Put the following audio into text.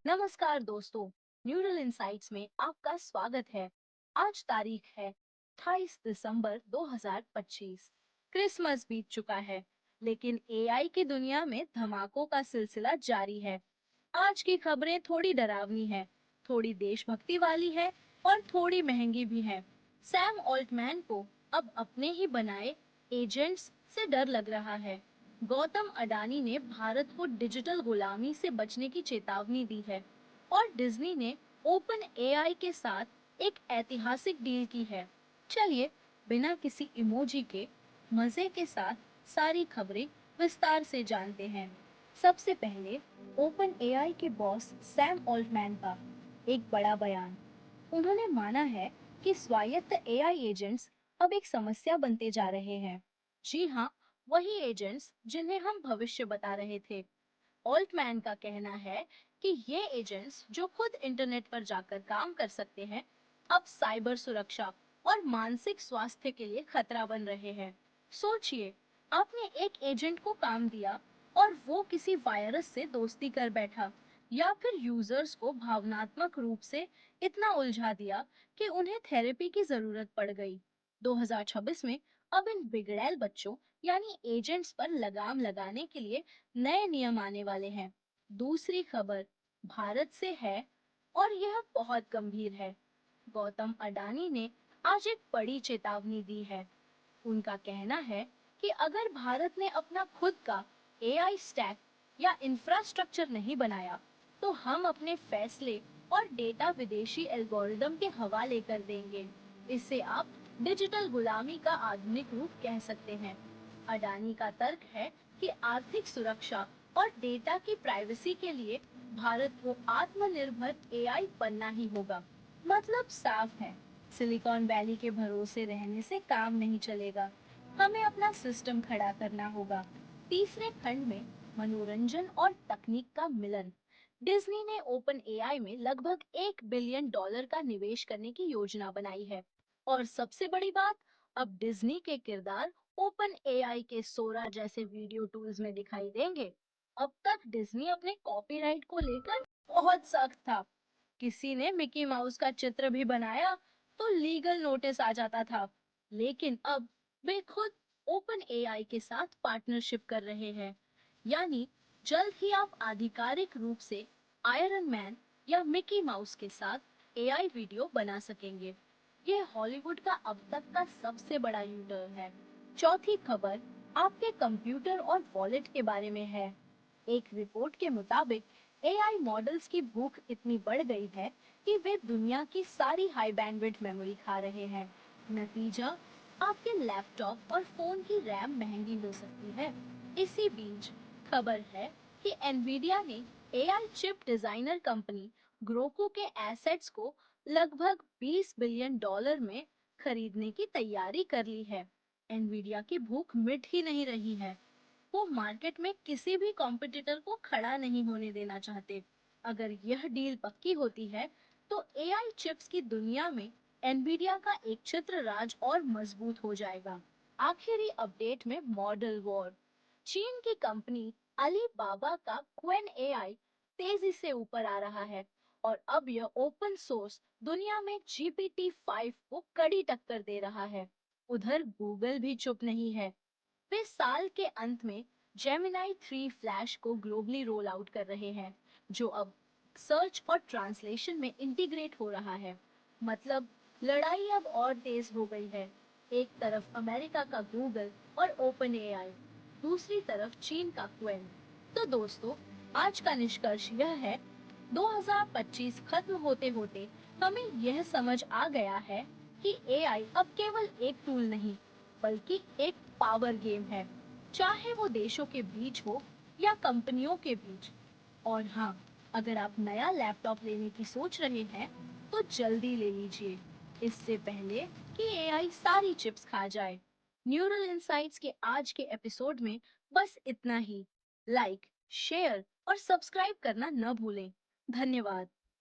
नमस्कार दोस्तों, neural insights में आपका स्वागत है। आज तारीख है 28 दिसंबर 2025। क्रिसमस बीत चुका है, लेकिन एआई की दुनिया में धमाकों का सिलसिला जारी है। आज की खबरें थोड़ी डरावनी है, थोड़ी देशभक्ति वाली है और थोड़ी महंगी भी है। सैम ऑल्टमैन को अब अपने ही बनाए एजेंट्स से डर लग रहा है। गौतम अडानी ने भारत को डिजिटल गुलामी से बचने की चेतावनी दी है और डिज्नी ने ओपन एआई के साथ एक ऐतिहासिक डील की है। चलिए, बिना किसी इमोजी के मजे के साथ सारी खबरें विस्तार से जानते हैं। सबसे पहले ओपन एआई के बॉस सैम ऑल्टमैन का एक बड़ा बयान। उन्होंने माना है कि स्वायत्त एआई एजेंट्स अब एक समस्या बनते जा रहे हैं। जी हाँ, वही एजेंट्स जिन्हें हम भविष्य बता रहे थे। ऑल्टमैन का कहना है कि ये एजेंट्स जो खुद इंटरनेट पर जाकर काम कर सकते हैं, अब साइबर सुरक्षा और मानसिक स्वास्थ्य के लिए खतरा बन रहे हैं। सोचिए, आपने एक एजेंट को काम दिया और वो किसी वायरस से दोस्ती कर बैठा या फिर यूजर्स को भावनात्मक रूप से इतना उलझा दिया कि उन्हें थेरेपी की जरूरत पड़ गई। 2026 में अब इन बिगड़ैल बच्चों यानी एजेंट्स पर लगाम लगाने के लिए नए नियम आने वाले हैं। दूसरी खबर भारत से है और यह बहुत गंभीर है। गौतम अडानी ने आज एक बड़ी चेतावनी दी है। उनका कहना है कि अगर भारत ने अपना खुद का एआई स्टैक या इंफ्रास्ट्रक्चर नहीं बनाया, तो हम अपने फैसले और डेटा विदेशी एल्गोरिदम के हवाले कर देंगे। इसे आप डिजिटल गुलामी का आधुनिक रूप कह सकते हैं। अडानी का तर्क है कि आर्थिक सुरक्षा और डेटा की प्राइवेसी के लिए भारत को आत्मनिर्भर एआई बनना ही होगा। मतलब साफ है, सिलिकॉन वैली के भरोसे रहने से काम नहीं चलेगा। हमें अपना सिस्टम खड़ा करना होगा। तीसरे खंड में मनोरंजन और तकनीक का मिलन। डिज्नी ने ओपन एआई में लगभग $1 बिलियन का निवेश करने की योजना बनाई है। और सबसे बड़ी बात, अब डिज्नी के किरदार ओपन एआई के सोरा जैसे वीडियो टूल्स में दिखाई देंगे। अब तक डिज्नी अपने कॉपीराइट को लेकर बहुत सख्त था। किसी ने मिकी माउस का चित्र भी बनाया तो लीगल नोटिस आ जाता था। लेकिन अब वे खुद ओपन एआई के साथ पार्टनरशिप कर रहे हैं। यानी जल्द ही आप आधिकारिक रूप से आयरन मैन या मिकी माउस के साथ एआई वीडियो बना सकेंगे। ये हॉलीवुड का अब तक का सबसे बड़ा यूटर्न है। चौथी खबर आपके कंप्यूटर और वॉलेट के बारे में है। एक रिपोर्ट के मुताबिक एआई मॉडल्स की भूख इतनी बढ़ गई है कि वे दुनिया की सारी हाई बैंडविड्थ मेमोरी खा रहे हैं। नतीजा, आपके लैपटॉप और फोन की रैम महंगी हो सकती है। इसी बीच खबर है कि एनवीडिया ने एआई चिप डिजाइनर कंपनी ग्रोको के एसेट्स को लगभग $20 बिलियन में खरीदने की तैयारी कर ली है। एनवीडिया की भूख मिट ही नहीं रही है। वो मार्केट में किसी भी कॉम्पिटिटर को खड़ा नहीं होने देना चाहते। अगर यह डील पक्की होती है, तो एआई चिप्स की दुनिया में एनवीडिया का एक छत्र राज और मजबूत हो जाएगा। आखिरी अपडेट में मॉडल वॉर। चीन की कंपनी अलीबाबा का क्वेन एआई तेजी से ऊपर आ रहा है और अब यह ओपन सोर्स दुनिया में GPT-5 को कड़ी टक्कर दे रहा है। उधर गूगल भी चुप नहीं है। वे साल के अंत में जेमिनाई 3 फ्लैश को ग्लोबली रोल आउट कर रहे हैं, जो अब सर्च और ट्रांसलेशन में इंटीग्रेट हो रहा है। मतलब लड़ाई अब और तेज हो गई है। एक तरफ अमेरिका का गूगल और ओपन एआई, दूसरी तरफ चीन का क्वेन। तो दोस्तों, आज का निष्कर्ष यह है, 2025 खत्म होते होते हमें यह समझ आ गया है कि एआई अब केवल एक टूल नहीं, बल्कि एक पावर गेम है, चाहे वो देशों के बीच हो या कंपनियों के बीच। और हाँ, अगर आप नया लैपटॉप लेने की सोच रहे हैं, तो जल्दी ले लीजिए, इससे पहले कि एआई सारी चिप्स खा जाए। न्यूरल इंसाइट्स के आज के एपिसोड में बस इतना ही। लाइक, शेयर और सब्सक्राइब करना न भूलें। धन्यवाद।